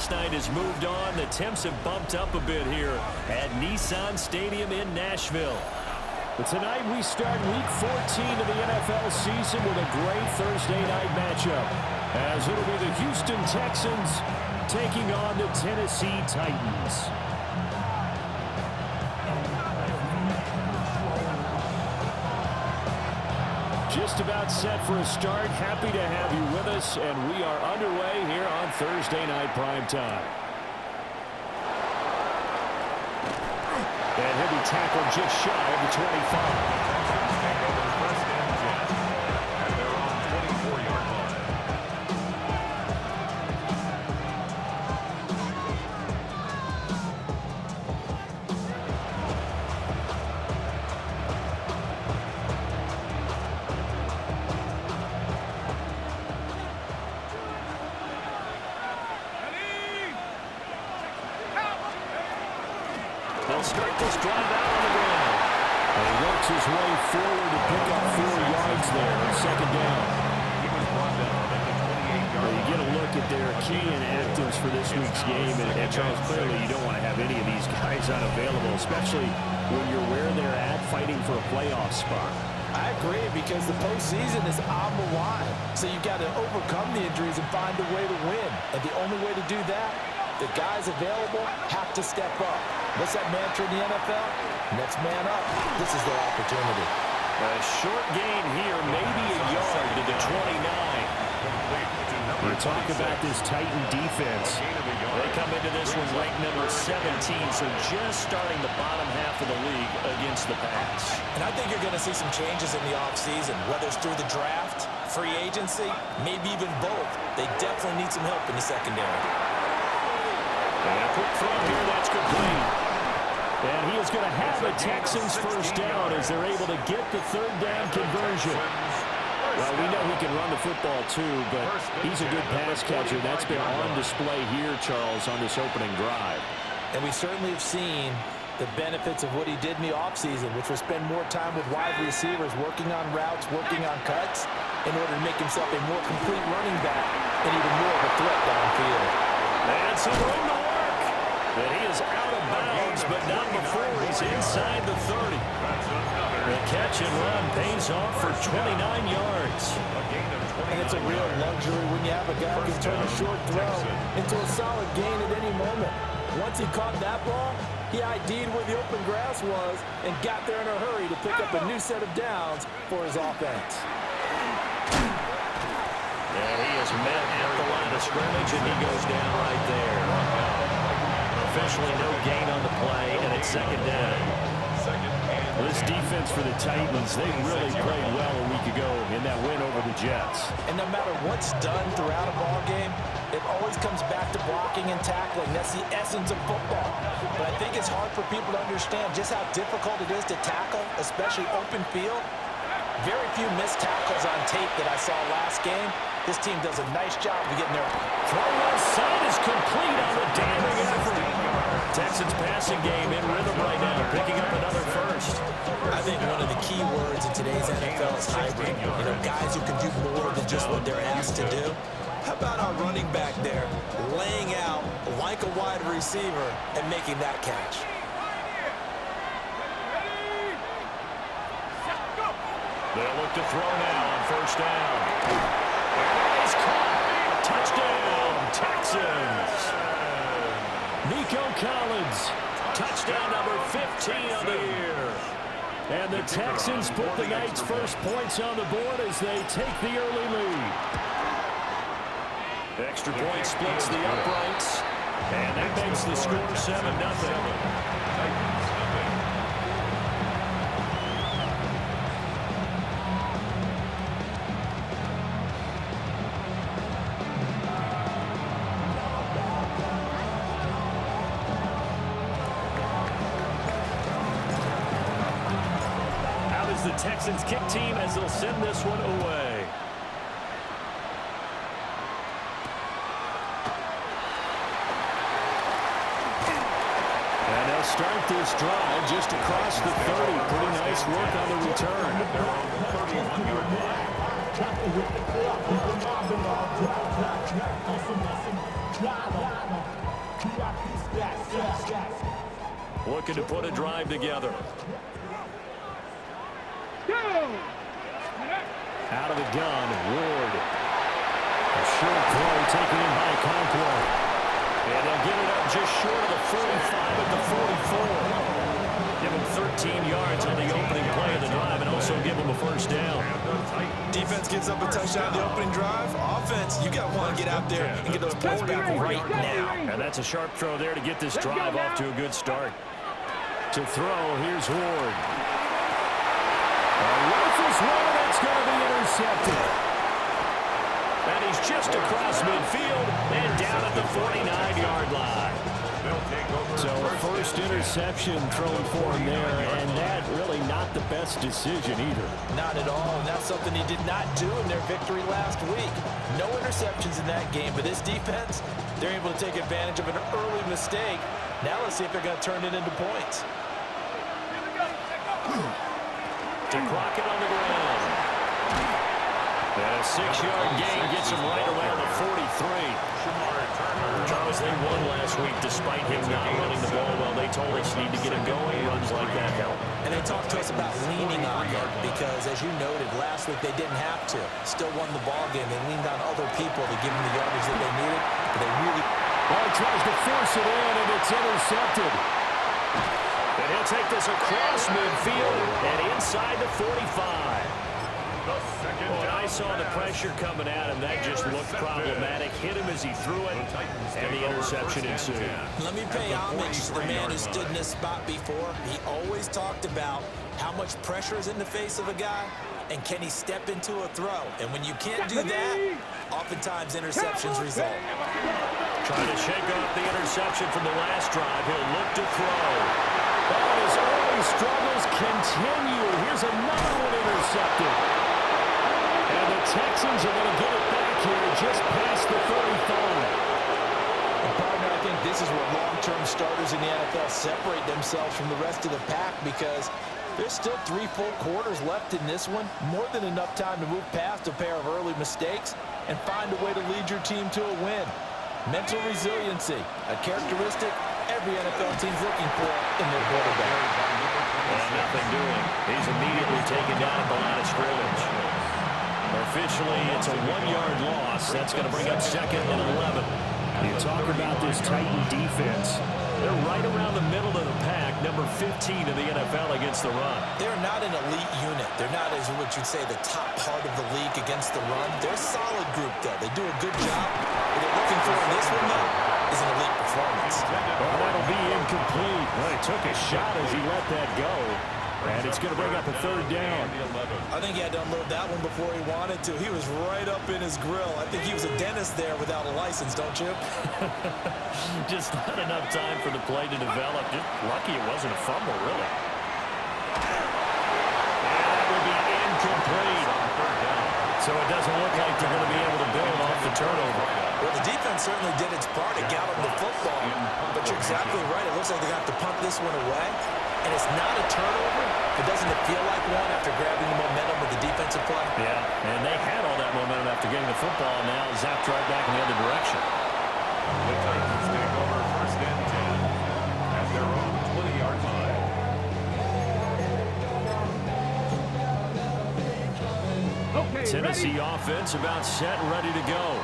Last night has moved on. The temps have bumped up a bit here at Nissan Stadium in Nashville. But tonight we start Week 14 of the NFL season with a great Thursday night matchup, as it'll be the Houston Texans taking on the Tennessee Titans. Just about set for a start. Happy to have you with us, and we are underway here on Thursday Night Primetime. And he'll be tackled just shy of the 25. They'll start this drive out on the ground. And he works his way forward to pick up 4 yards there on second down. Well, you get a look at their key inactives for this week's game, and Charles, clearly you don't want to have any of these guys unavailable, especially when you're where they're at fighting for a playoff spot. I agree, because the postseason is on the line. So you've got to overcome the injuries and find a way to win. And the only way to do that, the guys available have to step up. What's that mantra in the NFL? Next man up. This is their opportunity. A short gain here, maybe a yard to the 29. We're talking about this Titan defense. They come into this one ranked number 17, so just starting the bottom half of the league against the pass. And I think you're going to see some changes in the offseason, whether it's through the draft, free agency, maybe even both. They definitely need some help in the secondary. And a quick throw here, that's complete. And he is going to have the Texans first down as they're able to get the third down conversion. Well, we know he can run the football too, but he's a good pass catcher. That's been on display here, Charles, on this opening drive. And we certainly have seen the benefits of what he did in the offseason, which was spend more time with wide receivers, working on routes, working on cuts, in order to make himself a more complete running back and even more of a threat downfield. And some room to work. But he is out of bounds, but not before he's inside the 30. The catch and run pays off for 29 yards. And it's a real luxury when you have a guy who can turn a short throw into a solid gain at any moment. Once he caught that ball, he ID'd where the open grass was and got there in a hurry to pick up a new set of downs for his offense. And he is met at the line of scrimmage, and he goes down right there. Officially no gain on the play, and it's second down. This defense for the Titans, they really played well a week ago in that win over the Jets. And no matter what's done throughout a ball game, it always comes back to blocking and tackling. That's the essence of football. But I think it's hard for people to understand just how difficult it is to tackle, especially open field. Very few missed tackles on tape that I saw last game. This team does a nice job of getting there. Throw left side is complete on the damning effort. Texans passing game in rhythm right now, picking up another first. I think one of the key words in today's NFL is hybrid. You know, guys who can do more than just what they're asked to do. How about our running back there laying out like a wide receiver and making that catch? They'll look to throw now on first down. He's caught. Touchdown, Texans. Nico Collins, touchdown number 15 on the year. And the Texans put the night's first points on the board as they take the early lead. Extra point splits the uprights, and that makes the score 7-0. The Texans kick team as they'll send this one away. And they'll start this drive just across the 30. Pretty nice work on the return. Looking to put a drive together. Out of the gun, Ward. A short throw taken in by Conklin. And they'll get it up just short of the 45 at the 44. Give him 13 yards on the opening play of the drive and also give him a first down. Defense gives up a touchdown the opening drive. Offense, you got to want to get out there and get those points back right now. And that's a sharp throw there to get this drive off to a good start. To throw, here's Ward. Rifles one, that's going to be intercepted. And he's just across midfield and down at the 49-yard line. So a first interception thrown for him there, and that really not the best decision either. Not at all, and that's something he did not do in their victory last week. No interceptions in that game, but this defense, they're able to take advantage of an early mistake. Now let's see if they're going to turn it into points. To Crockett on the ground. And a 6-yard gain gets him right around the 43. Charles, they won last week despite him not running the ball well. They told us need to get him going. Runs like that help. And they talked to us about leaning on him because, as you noted, last week they didn't have to. Still won the ball game. They leaned on other people to give them the yardage that they needed, but they really... Well, he tries to force it in, and it's intercepted. And he'll take this across midfield and inside the 45. When I saw the pressure coming at him, that just looked problematic. Hit him as he threw it, and the interception ensued. Let me pay homage to the man who stood in this spot before. He always talked about how much pressure is in the face of a guy, and can he step into a throw. And when you can't do that, oftentimes interceptions result. Trying to shake off the interception from the last drive. He'll look to throw. But his early struggles continue. Here's another one intercepted. And the Texans are going to get it back here just past the 35. Partner, I think this is where long-term starters in the NFL separate themselves from the rest of the pack because there's still 3 full quarters left in this one. More than enough time to move past a pair of early mistakes and find a way to lead your team to a win. Mental resiliency, a characteristic every NFL team's looking for in their quarterback. Well, nothing doing. He's immediately taken down at the line of scrimmage. Officially, it's a 1-yard loss. That's going to bring up 2nd and 11. You talk about this Titan defense. They're right around the middle of the pack, number 15 in the NFL against the run. They're not an elite unit. They're not, as what you'd say, the top part of the league against the run. They're a solid group, though. They do a good job. What they're looking for in this one, though, is an elite performance. Well, that'll be incomplete. Well, he took a shot as he let that go. And it's going to bring up a 3rd down. I think he had to unload that one before he wanted to. He was right up in his grill. I think he was a dentist there without a license, don't you? Just not enough time for the play to develop. Just lucky it wasn't a fumble, really. And that will be incomplete. So it doesn't look like they're going to be able to build off the turnover. Well, the defense certainly did its part to gallop the football. But you're exactly right. It looks like they're going to have to punt this one away. And it's not a turnover, but doesn't it feel like one after grabbing the momentum with the defensive play? Yeah, and they had all that momentum after getting the football, and now zapped right back in the other direction. The Titans take over 1st and 10 at their own 20-yard line. Okay, Tennessee offense about set and ready to go.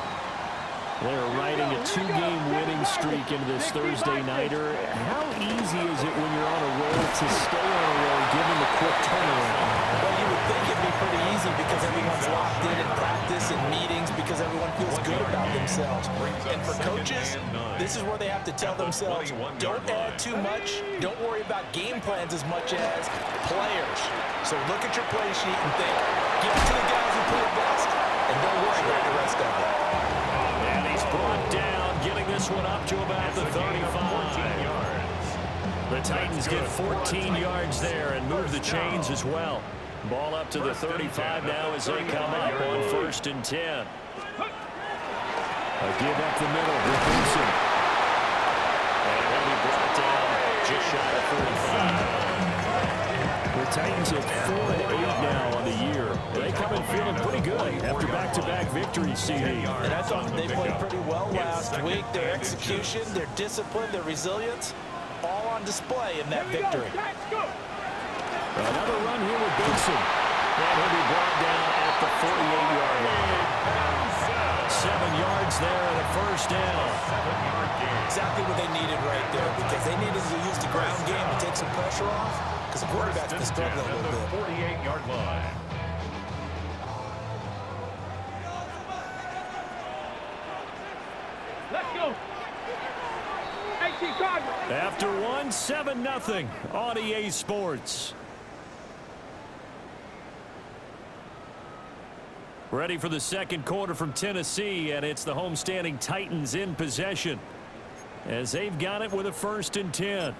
They're riding a 2-game winning streak into this Thursday nighter. How easy is it when you're on a roll to stay on a roll given the quick turnaround? Well, you would think it'd be pretty easy because everyone's locked in practice and meetings because everyone feels good about themselves. And for coaches, this is where they have to tell themselves, don't add too much, don't worry about game plans as much as players. So look at your play sheet and think, give it to the guys who play best, and don't worry about the rest of it. And he's brought down, getting this one up to about the 35. The Titans get 14 yards there and move the chains as well. Ball up to the 35 now as they come up on 1st and 10. A give up the middle with Wilson. And he'll be brought down just shy of 45. The Titans at 4-8 now on the year. They come in feeling pretty good after back-to-back victories from CD. And I thought they played pretty well last week. Their execution, their discipline, their resilience, all on display in that victory. Another run here with Benson. And he'll be brought down at the 48-yard line. 7 yards there and a first down. 7-yard gain. Exactly what they needed right there, because they needed to use the ground game to take some pressure off, because the quarterback's been struggling a little bit. 48-yard line. Let's go. After 1, 7-0 on EA Sports. Ready for the second quarter from Tennessee, and it's the homestanding Titans in possession as they've got it with a 1st and 10.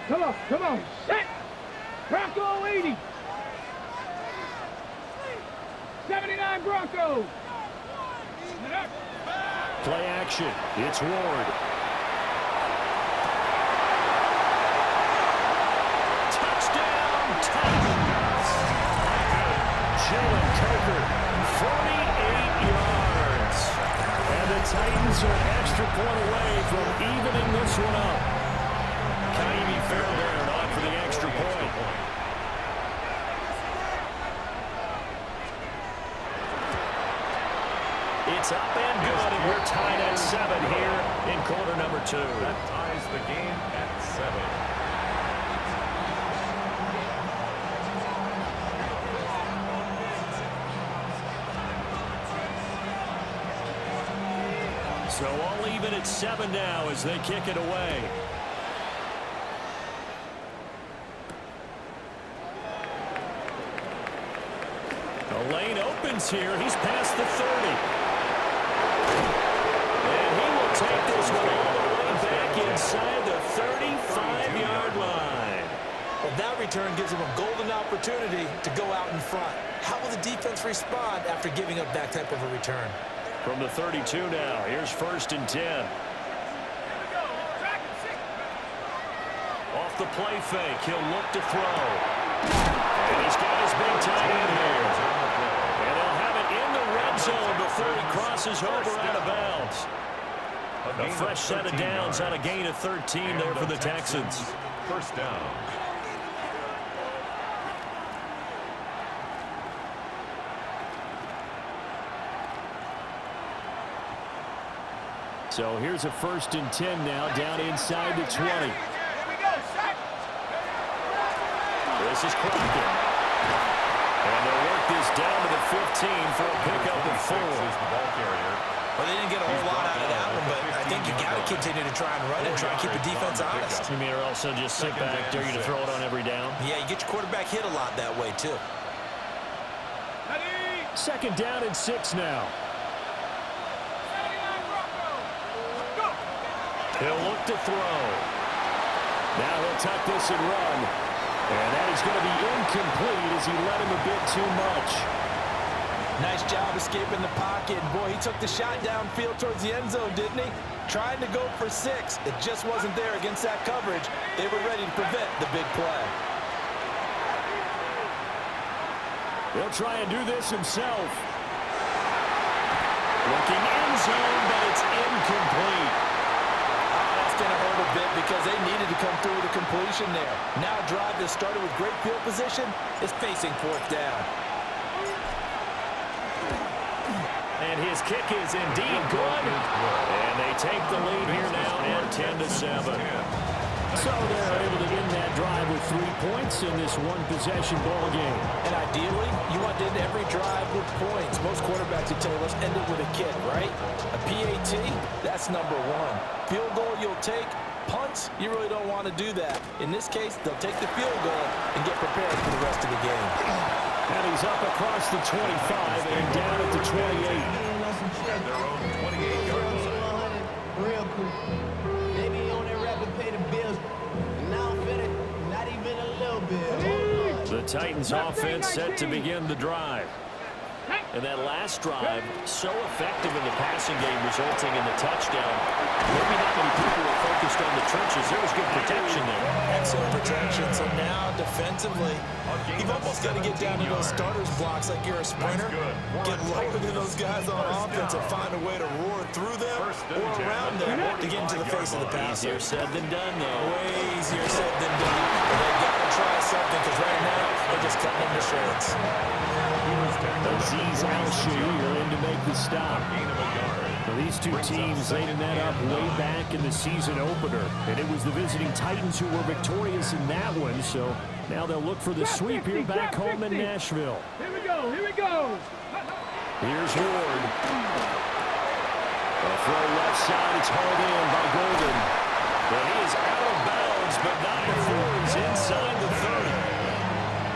Come on, set. Bronco 80. 79 Broncos. Play action. It's Ward. Touchdown, Titans. Jalen Coker, 48 yards. And the Titans are an extra point away from evening this one up. Kaimi Fairbairn on for the extra point. It's up and good, and we're tied at 7 here in quarter number 2. That ties the game at 7. So all even at 7 now as they kick it away. The lane opens here. He's past the 30. And he will take this one all the way back inside the 35-yard line. Well, that return gives them a golden opportunity to go out in front. How will the defense respond after giving up that type of a return? From the 32 now, here's 1st and 10. Off the play fake, he'll look to throw. And he's got his big tight end here. And he'll have it in the red zone before he crosses over out of bounds. A fresh set of downs on a gain of 13 there for the Texans. 1st down. So here's a 1st and 10 now, down inside the 20. This is Crockett. And they'll work this down to the 15 for a pickup of 4. The ball carrier. Well, they didn't get a whole lot out of that one, but I think you got to continue to try and run it and try and keep the defense honest. You mean or also just sit back, dare you to throw it on every down? Yeah, you get your quarterback hit a lot that way, too. 2nd down and 6 now. He'll look to throw. Now he'll tuck this and run. And that is going to be incomplete as he led him a bit too much. Nice job escaping the pocket. Boy, he took the shot downfield towards the end zone, didn't he? Trying to go for 6. It just wasn't there against that coverage. They were ready to prevent the big play. He'll try and do this himself. Looking end zone, but it's incomplete. That's going to hurt a bit because they needed to come through with a completion there. Now a drive that started with great field position is facing 4th down. And his kick is indeed good. And they take the lead here now at 10-7. So they're able to end that drive with 3 points in this one-possession ball game. And ideally, you want to end every drive with points. Most quarterbacks would tell you, let's end it with a kick, right? A PAT, that's number 1. Field goal you'll take. Punts, you really don't want to do that. In this case, they'll take the field goal and get prepared for the rest of the game. And he's up across the 25 and down at the 28. At their own 28-yard line. Real quick. They be on their rapid pay the bills. And now I'm finna, not even a little bit. The Titans offense set to begin the drive. And that last drive, so effective in the passing game, resulting in the touchdown. Maybe not many people were focused on the trenches. There was good protection there. Excellent protection. So now, defensively, you've almost got to get down to those starters blocks like you're a sprinter. Get lower than those guys on offense and find a way to roar through them or around them to get into the face of the passer. Easier said than done, though. Way easier said than done. But they got to try something because right now, they're just cutting them to shreds. Aziz Al-Shahir in to make the stop. Well, these two teams laid that up way back in the season opener, and it was the visiting Titans who were victorious in that one, so now they'll look for the sweep here back home in Nashville. Here we go, here we go. Here's Ward. A throw left side, it's hauled in by Golden. But he is out of bounds, but not before he's inside the 30.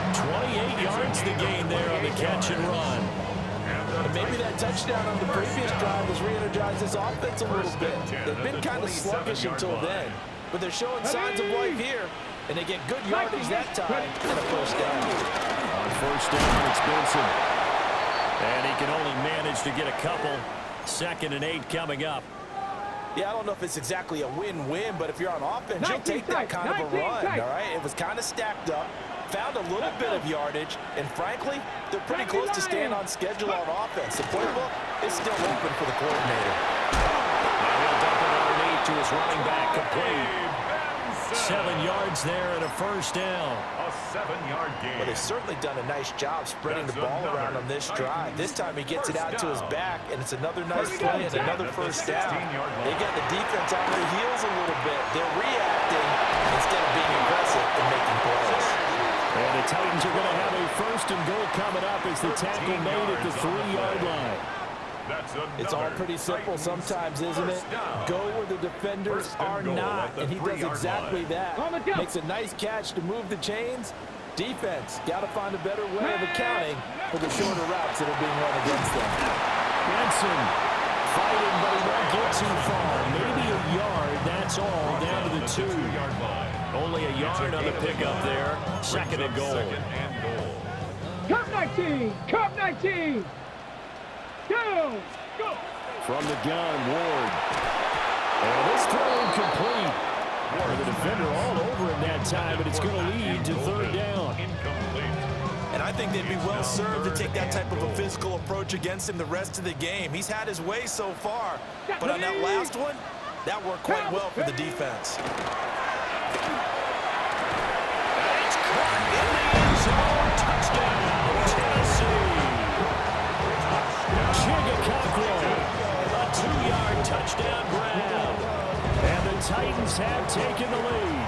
28 yards the gain there on the catch and run. And maybe that touchdown on the previous drive has re-energized this offense a little bit. They've been kind of sluggish until then, but they're showing signs of life here, and they get good yardage that time and a first down. On first down, it's Benson. And he can only manage to get a couple. 2nd and 8 coming up. Yeah, I don't know if it's exactly a win-win, but if you're on offense, you'll take that kind of a run, all right? It was kind of stacked up. Found a little bit of yardage, and frankly, they're pretty close to staying on schedule on offense. The playbook is still open for the coordinator. Now he'll dump it underneath to his running back, complete. 7 yards there and a first down. A 7-yard gain. Well, they've certainly done a nice job spreading the ball around on this drive. This time he gets it out to his back, and it's another nice play and another first down. They got the defense on their heels a little bit. They're reacting instead of being aggressive and making plays. And the Titans are going to have a first and goal coming up as the tackle made at the 3-yard line. It's all pretty simple sometimes, isn't it? Go where the defenders are not, and he does exactly that. Makes a nice catch to move the chains. Defense, got to find a better way of accounting for the shorter routes that are being run against them. Benson fighting, but he won't get too far. Maybe a yard, that's all, down to the 2-yard line. Only a yard on the pickup there. 2nd and goal. Cup 19, Cup 19. Go! From the gun, Ward. And this throw incomplete. The defender all over him that time, but it's going to lead to 3rd down. And I think they'd be well served to take that type of a physical approach against him the rest of the game. He's had his way so far, but on that last one, that worked quite well for the defense. It's caught in the end zone. Touchdown, Tennessee. A 2-yard touchdown grab. And the Titans have taken the lead.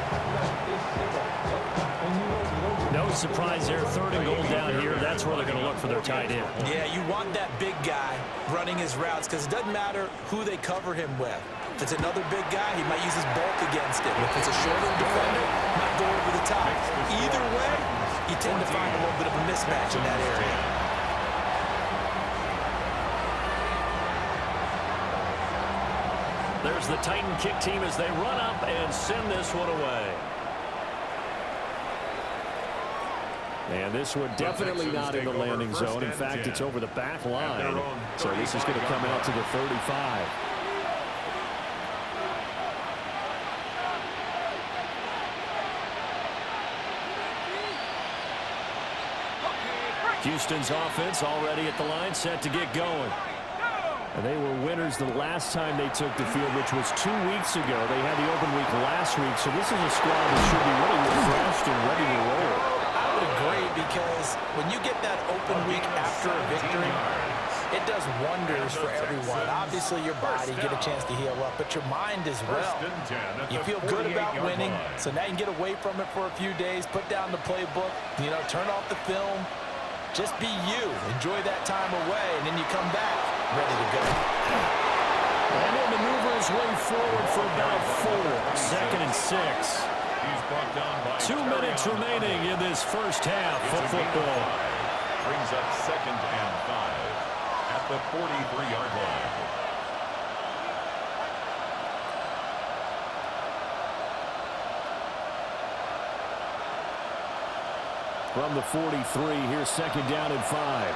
No surprise there. 3rd and goal down here. That's where they're going to look for their tight end. Yeah, you want that big guy running his routes because it doesn't matter who they cover him with. If it's another big guy, he might use his bulk against him. If it's a shorter defender, he might go over the top. Either way, you tend to find a little bit of a mismatch in that area. There's the Titan kick team as they run up and send this one away. And this one definitely not in the landing zone. In fact, it's over the back line. So this is going to come out to the 35. Houston's offense already at the line, set to get going. And they were winners the last time they took the field, which was 2 weeks ago. They had the open week last week, so this is a squad that should be really refreshed and ready to roll. I would agree, because when you get that open week after a victory, it does wonders for everyone. Obviously, your body, get a chance to heal up, but your mind as well. You feel good about winning, so now you can get away from it for a few days, put down the playbook, turn off the film. Just be you. Enjoy that time away, and then you come back ready to go. And he'll maneuver his way forward for about 4. 2nd and 6. 2 minutes remaining in this first half of football. Brings up 2nd and 5 at the 43-yard line. From the 43, here's 2nd down and 5.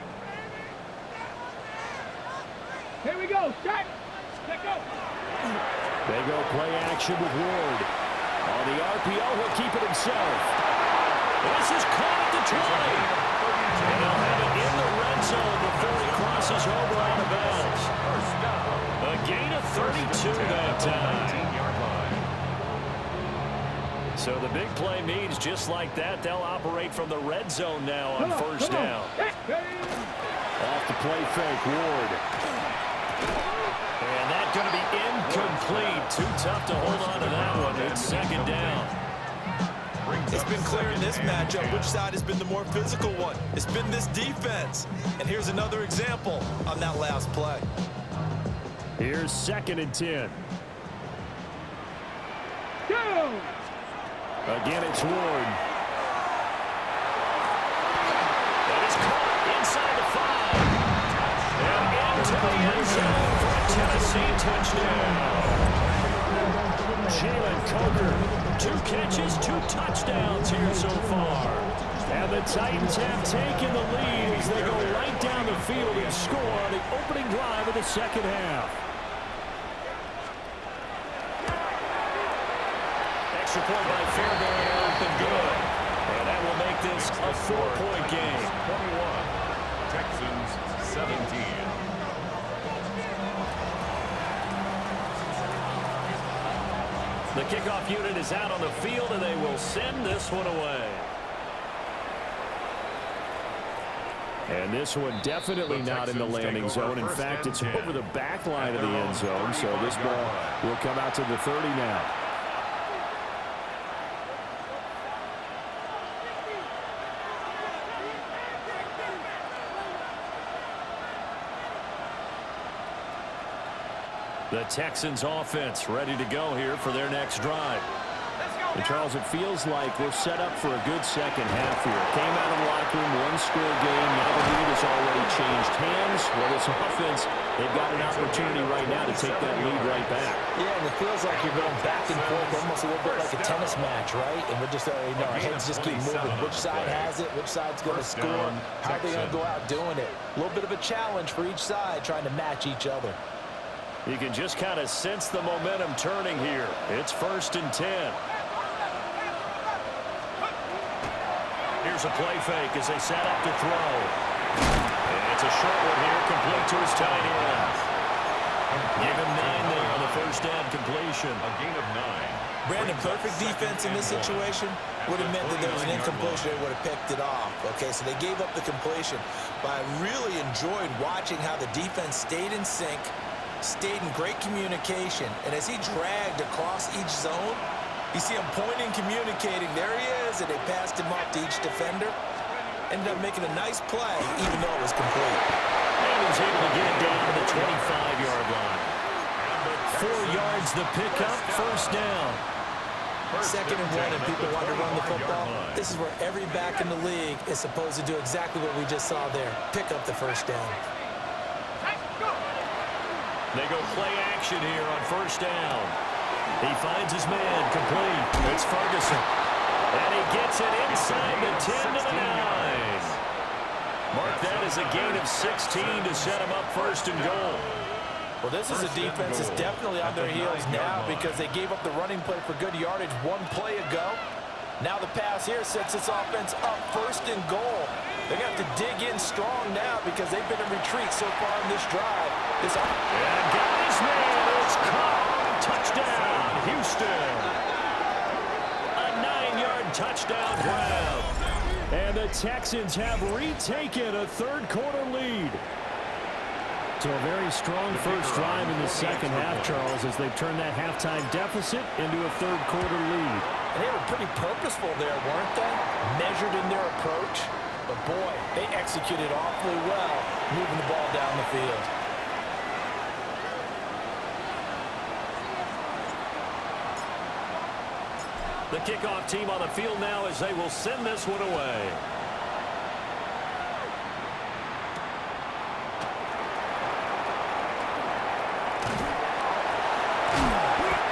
go. Start. Let go. They go play action with Ward. On the RPO, he'll keep it himself. This is caught at the 20. And they'll have it in the red zone before he crosses over out of bounds. A gain of 32 that time. So the big play means just like that, they'll operate from the red zone now on first down. Off the play fake, Ward. And that's going to be incomplete. Too tough to hold on to that one. It's second down. It's been clear in this matchup which side has been the more physical one. It's been this defense. And here's another example on that last play. Here's 2nd and 10. Go. Again, it's Ward. That is caught inside the 5. And into the end zone for a Tennessee touchdown. Jalen Coker, 2 catches, 2 touchdowns here so far. And the Titans have taken the lead as they go right down the field and score on the opening drive of the second half. Extra point by Fairbairn, up and good. And that will make this a 4-point game. 21, Texans 17. The kickoff unit is out on the field, and they will send this one away. And this one definitely not in the landing zone. In fact, it's over the back line of the end zone, so this ball will come out to the 30 now. The Texans offense ready to go here for their next drive. And Charles, it feels like we're set up for a good second half here. Came out of the locker room, 1-score game. Now the lead has already changed hands. Well, this offense, they've got an opportunity right now to take that lead right back. Yeah, and it feels like you're going back and forth, almost a little bit like a tennis match, right? And we're just, our heads just keep moving. Which side has it? Which side's going to score? How are they going to go out doing it? A little bit of a challenge for each side, trying to match each other. You can just kind of sense the momentum turning here. It's 1st and 10. Here's a play fake as they set up to throw. And it's a short one here, complete to his tight end. Give him 9 there on the first down completion. A gain of 9. Brandon, perfect defense in this situation would have meant that there was an incompletion. They would have picked it off. Okay, so they gave up the completion. But I really enjoyed watching how the defense stayed in sync, stayed in great communication. And as he dragged across each zone, you see him pointing, communicating. There he is, and they passed him off to each defender. Ended up making a nice play, even though it was complete. And he was able to get it down to the 25-yard line. 4 yards the pickup, first down. 2nd and 1, and people want to run the football. This is where every back in the league is supposed to do exactly what we just saw there. Pick up the first down. They go play action here on first down. He finds his man, complete. It's Ferguson. And he gets it inside the 10 to the 9. Mark that as a gain of 16 to set him up 1st and goal. Well, this is a defense that's definitely on their heels now because they gave up the running play for good yardage 1 play ago. Now the pass here sets this offense up 1st and goal. They're going to have to dig in strong now because they've been in retreat so far in this drive. And got his man. It's caught. Touchdown, Houston. A 9-yard touchdown grab. And the Texans have retaken a third-quarter lead. So a very strong first drive in the second half, Charles, as they've turned that halftime deficit into a third-quarter lead. And they were pretty purposeful there, weren't they? Measured in their approach. But, boy, they executed awfully well moving the ball down the field. The kickoff team on the field now as they will send this one away.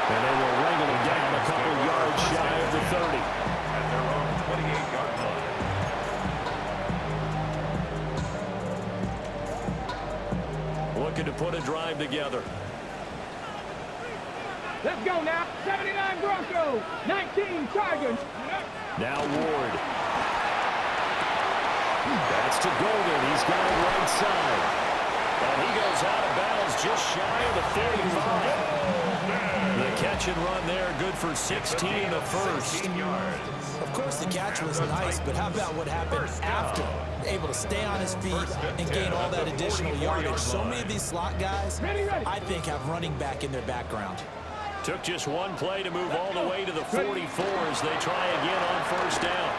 And they will wrangle him down a couple yards shy of the 30. At their own 28-yard line. looking to put a drive together. Let's go now. 79 Broncos, 19 Chargers. Now Ward. That's to Golden. He's got it right side. And he goes out of bounds just shy of the 35. The catch and run there, good for 16 in the first. Of course, the catch was nice, but how about what happened after? Able to stay on his feet and gain all that additional yardage. So many of these slot guys, I think, have running back in their background. Took just one play to move all the way to the 44 as they try again on first down.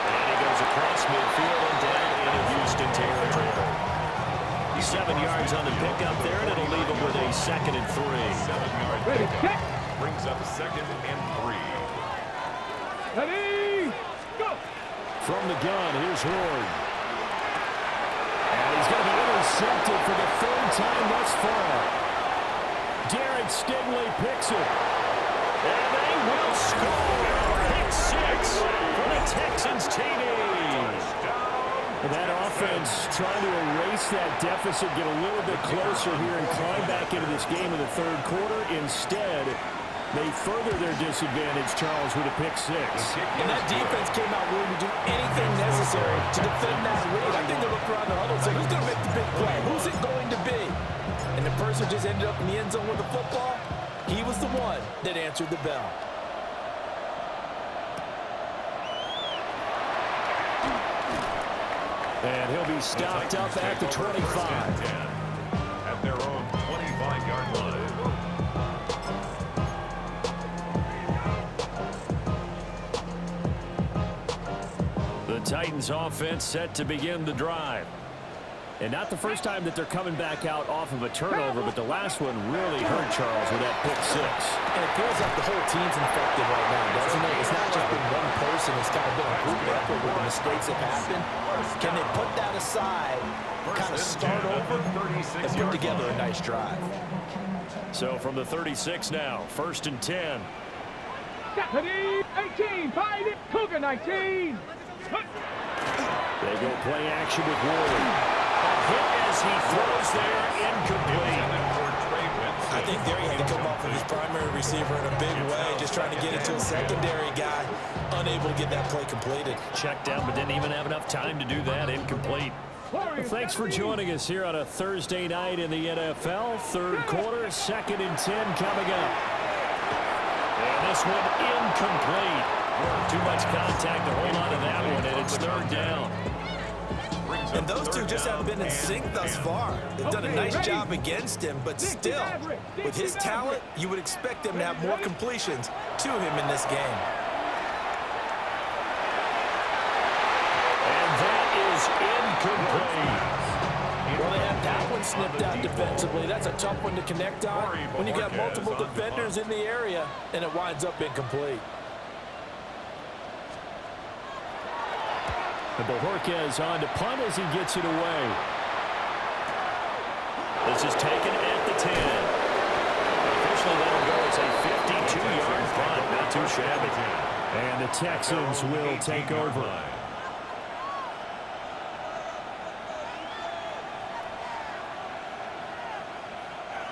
And he goes across midfield and down into Houston territory. 7 yards on the pickup there, and it'll leave him with a 2nd and 3. 7-yard pickup brings up 2nd and 3. Ready, go. From the gun, here's Ward. And he's going to be intercepted for the 3rd time thus far. Derek Stingley picks it. And they will score. Pick 6 for the Texans TD. That offense trying to erase that deficit, get a little bit closer here and climb back into this game in the 3rd quarter. Instead, they further their disadvantage, Charles, with a pick 6. And that defense came out willing to do anything necessary to defend that lead. I think they looked around the huddle and said, who's going to make the big play? Who's it going to be? And the person just ended up in the end zone with the football. He was the one that answered the bell. And he'll be stopped up at the 25. At their own 25-yard line. The Titans offense set to begin the drive. And not the first time that they're coming back out off of a turnover, but the last one really hurt Charles with that pick 6. And it feels like the whole team's infected right now, doesn't it? It's not just been one person. It's kind of been a group effort with the mistakes that happened. Can they put that aside, kind of start over, and put together a nice drive? So from the 36 now, 1st and 10. 18, find it, Cougar 19. They go play action with Ward. A hit as he throws there, incomplete. I think there he had to come off of his primary receiver in a big way, just trying to get it to a secondary guy, unable to get that play completed. Checked down, but didn't even have enough time to do that, incomplete. Well, thanks for joining us here on a Thursday night in the NFL. 3rd quarter, 2nd and 10 coming up. And this one incomplete. Too much contact to hold on to that one, and it's 3rd down. And those two just haven't been in sync thus far. They've done a nice job against him, but still, with his talent, you would expect him to have more completions to him in this game. And that is incomplete. Well, they have that one snipped out defensively. That's a tough one to connect on when you got multiple defenders in the area, and it winds up incomplete. And Bojorquez on to punt as he gets it away. This is taken at the 10. Officially let him go as a 52-yard punt. Not too shabby. And the Texans will take over.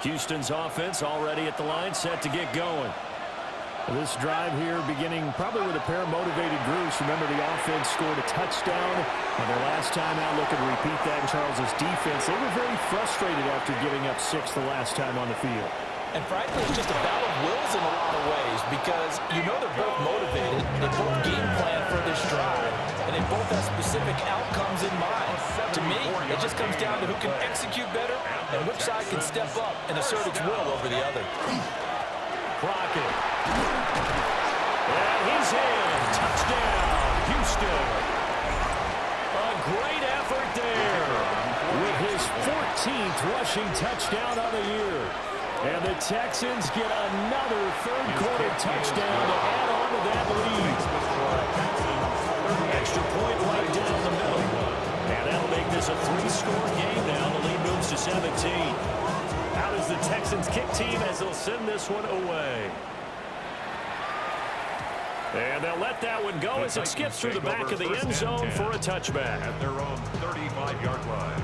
Houston's offense already at the line, set to get going. This drive here beginning probably with a pair of motivated groups. Remember, the offense scored a touchdown, and their last time out looking to repeat that in Charles's defense. They were very frustrated after giving up 6 the last time on the field. And frankly, it's just a battle of wills in a lot of ways because you know they're both motivated. They both game plan for this drive, and they both have specific outcomes in mind. To me, it just comes down to who can execute better and which side can step up and assert its will over the other. Crockett. And he's in. Touchdown, Houston. A great effort there with his 14th rushing touchdown on the year. And the Texans get another 3rd quarter touchdown to add on to that lead. Extra point right down the middle. And that'll make this a 3-score game now. The lead moves to 17. How does the Texans kick team as they'll send this one away? And they'll let that one go as it skips through the back of the end zone for a touchback. At their own 35-yard line.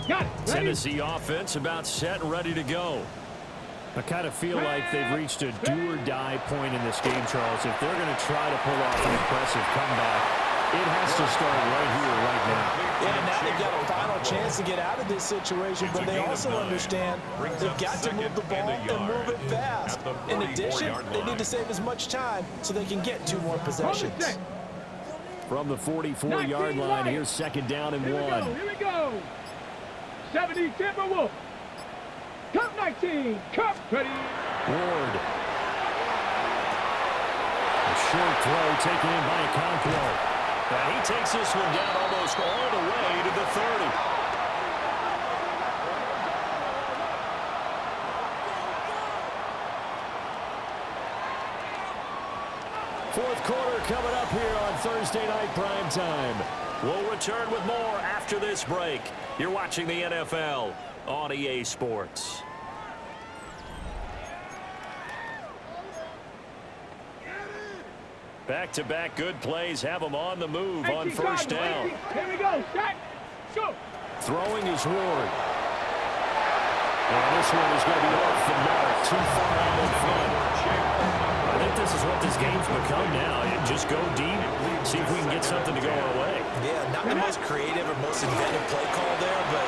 Got it. Ready? Tennessee offense about set and ready to go. I kind of feel like they've reached a do-or-die point in this game, Charles. If they're going to try to pull off an impressive comeback, it has to start right here, right now. Yeah, now they've got a final chance to get out of this situation, but they also understand they've got to move the ball and move it fast. In addition, they need to save as much time so they can get 2 more possessions. From the 44-yard line, here's second down and 1. Here we go. 70 Timberwolves. Cup 19. Cup ready. Ward. A short throw taken in by Okonkwo. And he takes this one down almost all the way to the 30. Fourth quarter coming up here on Thursday Night Primetime. We'll return with more after this break. You're watching the NFL on EA Sports. Back-to-back good plays have them on the move on first down. Here we go. Set. Go. Throwing is Ward. And this one is going to be off the mark. Too far out in front. I think this is what this game's become now. Just go deep, see if we can get something to go our way. Yeah, not the most creative or most inventive play call there, but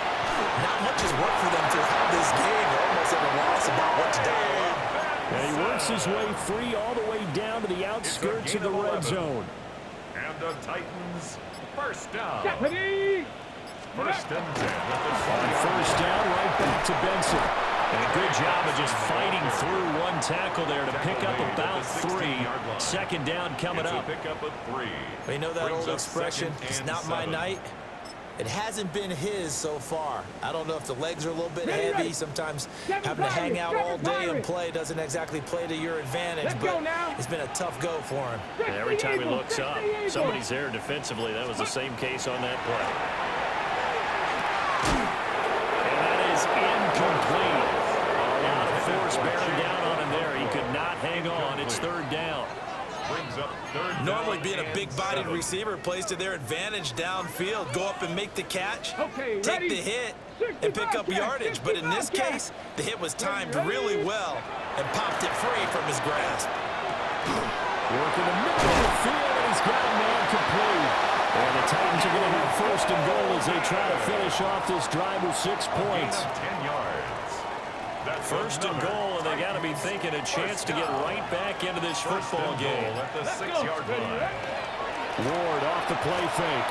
not much has worked for them throughout this game. They're almost at a loss about what to do. And he works his way free all the way down to the outskirts of the red zone. And the Titans, first down. Ready. First and 10 at the On first down, right back to Benson. And a good job of just fighting through one tackle there to pick up about 3. Second down coming up. Pick up a 3. We know that old expression, it's not my night. It hasn't been his so far. I don't know if the legs are a little bit heavy. Sometimes having to hang out all day and play doesn't exactly play to your advantage, but it's been a tough go for him. And every time he looks up, somebody's there defensively. That was the same case on that play. And that is incomplete. Force bearing down on him there. He could not hang on. It's third down. Brings up third down. Normally being a big-bodied receiver plays to their advantage downfield. Go up and make the catch, take the hit, and pick up yardage. But in this case, the hit was timed really well and popped it free from his grasp. Working the middle of the field, and he's got a man complete. And the Titans are going to have first and goal as they try to finish off this drive with 6 points. 10 yards. First and goal, and they got to be thinking a chance to get right back into this football game. At the 6-yard line. Ward off the play fake.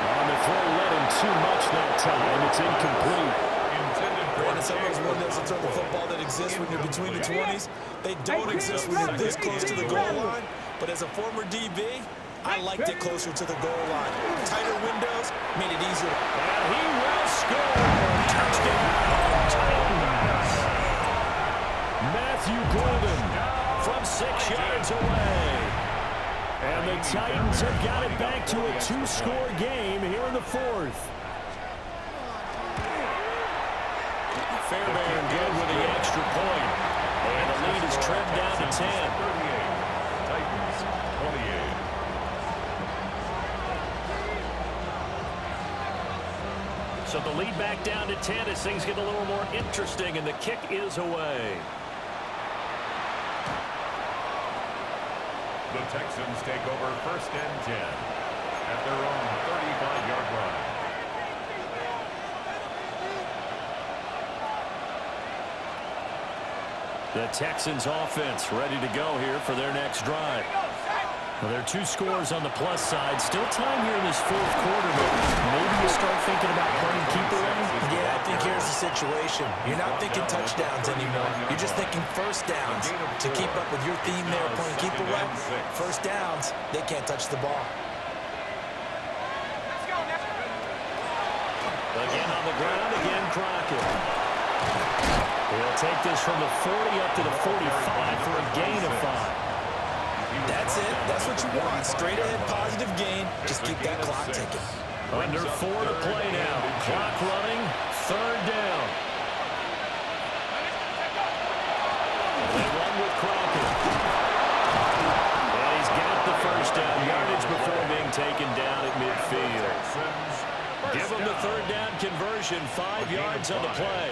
On the throw, let him too much that time. It's incomplete. Granted, some of those windows in terms of football that exist when you're between the 20s, they don't exist when you're this close to the goal line. But as a former DB, I liked it closer to the goal line. Tighter windows made it easier. And he will score. Touchdown, Titans. Matthew Golden from 6 yards away. And the Titans have got it back to a 2-score game here in the 4th. Fairbairn good with the extra point. And the lead is trimmed down to 10. Titans 28. So the lead back down to 10 as things get a little more interesting, and the kick is away. The Texans take over first and 10 at their own 35-yard line. The Texans offense ready to go here for their next drive. Well, there are 2 scores on the plus side. Still time here in this 4th quarter, but maybe you start thinking about playing keep away. Yeah, I think here's the situation. You're not thinking touchdowns anymore. You're just thinking first downs. To keep up with your theme there, playing keep away, first downs, they can't touch the ball. Again on the ground, again Crockett. He'll take this from the 40 up to the 45 for a gain of 5. That's it. That's what you want. Straight ahead, positive gain. Just keep that clock ticking. Under 4 to play now. Clock running. Third down. They run with Crockett. And he's got the first down. Yardage before being taken down at midfield. Give them the third down conversion, 5 yards on the play.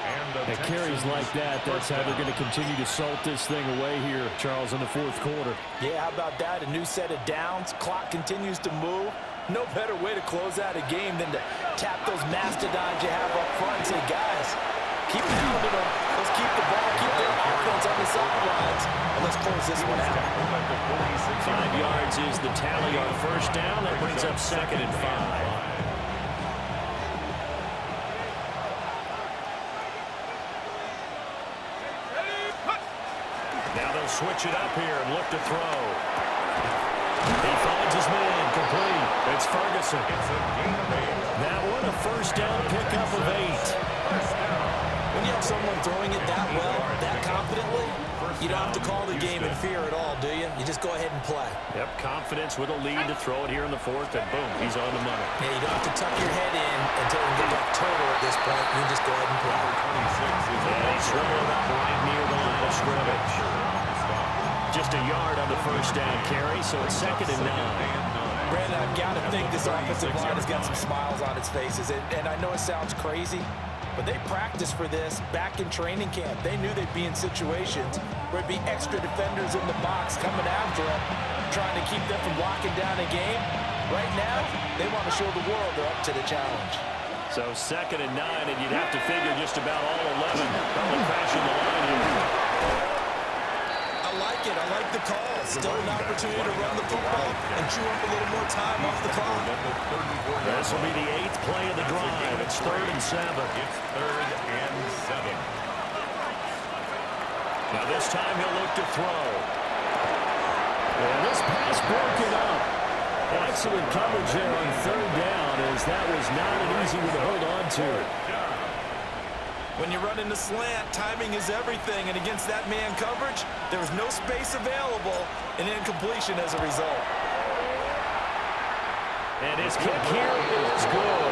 And It carries like that. That's how they're going to continue to salt this thing away here, Charles, in the fourth quarter. Yeah, how about that? A new set of downs. Clock continues to move. No better way to close out a game than to tap those mastodons you have up front and say, guys, keep pounding them. Let's keep the ball, keep their offense on the sidelines, and let's close this one out. 5 yards is the tally on first down. That brings up 2nd and 5. Now they'll switch it up here and look to throw. He finds his man, complete. It's Ferguson. Now what a first down pickup of 8. When you have someone throwing it that well, that confidently, you don't have to call the game in fear at all, do you? You just go ahead and play. Yep, confidence with a lead to throw it here in the fourth, and boom, he's on the money. Yeah, you don't have to tuck your head in until you get that total at this point. You just go ahead and play. And he's rolling up right near the line of scrimmage. Just a yard on the first down carry, so it's 2nd and 9. Brandon, I've got to think this offensive line has got some smiles on its faces. And I know it sounds crazy, but they practiced for this back in training camp. They knew they'd be in situations where it'd be extra defenders in the box coming after them, trying to keep them from locking down a game. Right now, they want to show the world they're up to the challenge. So 2nd and 9, and you'd have to figure just about all 11 probably crashing the line here. I like it. I like the call. Still an opportunity to run the football and chew up a little more time off the clock. This will be the 8th play of the drive. It's 3rd and 7. It's 3rd and 7. Now this time he'll look to throw. And this pass broken up. Excellent coverage there on 3rd down, as that was not an easy one to hold on to. When you're running the slant, timing is everything, and against that man coverage, there was no space available, and incompletion as a result. And his kick here is good.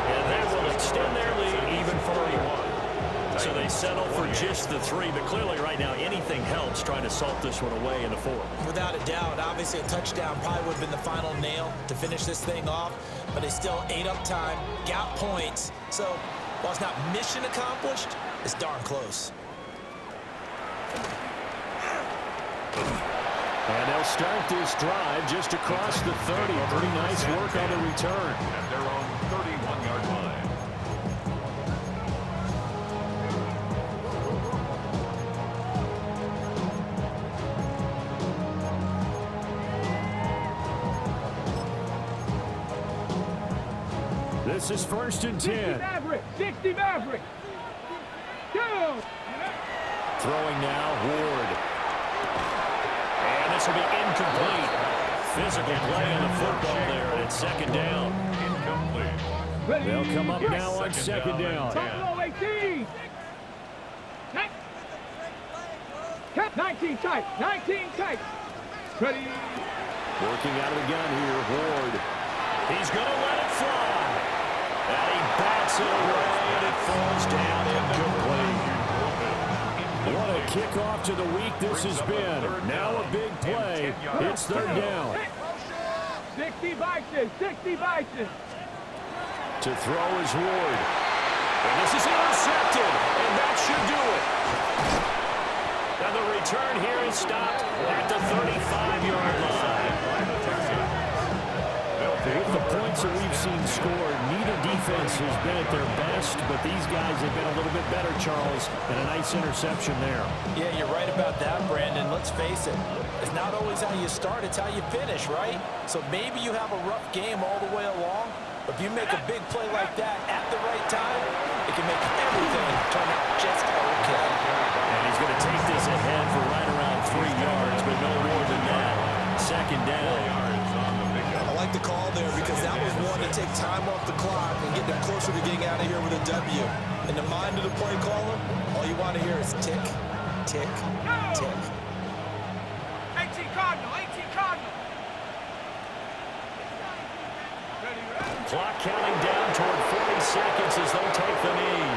And they will extend their lead even further. So they settle for just the 3, but clearly right now anything helps trying to salt this one away in the 4th. Without a doubt, obviously a touchdown probably would have been the final nail to finish this thing off, but they still ate up time, got points, so while it's not mission accomplished, it's darn close. And they'll start this drive just across the 30. Pretty nice work on the return. At their own 31-yard line. This is 1st and 10. 60 Maverick. Go. Throwing now, Ward. And this will be incomplete. Physical play on the football there, and it's 2nd down. Incomplete. They'll come up now on 2nd down. Buffalo 18. 19 tight. 19 tight. Ready. Working out of the gun here, Ward. He's going to let it fly. And he bats it away, and it falls down incomplete. What a kickoff to the week this has been. Now a big play. It's 3rd down. 60 Bison. 60 Bison. To throw is Ward. And this is intercepted, and that should do it. Now the return here is stopped at the 35-yard line. With the points that we've seen scored, neither defense has been at their best, but these guys have been a little bit better, Charles, and a nice interception there. Yeah, you're right about that, Brandon. Let's face it. It's not always how you start, it's how you finish, right? So maybe you have a rough game all the way along, but if you make a big play like that at the right time, it can make everything turn out just okay. And he's going to take this ahead for right around 3 yards, but no more than that. 2nd down. I like the call there because that was one to take time off the clock and get them closer to getting out of here with a W. In the mind of the play caller, all you want to hear is tick, tick, tick. 18 Cardinal. 18 Cardinal. Clock counting down toward 40 seconds as they'll take the knee.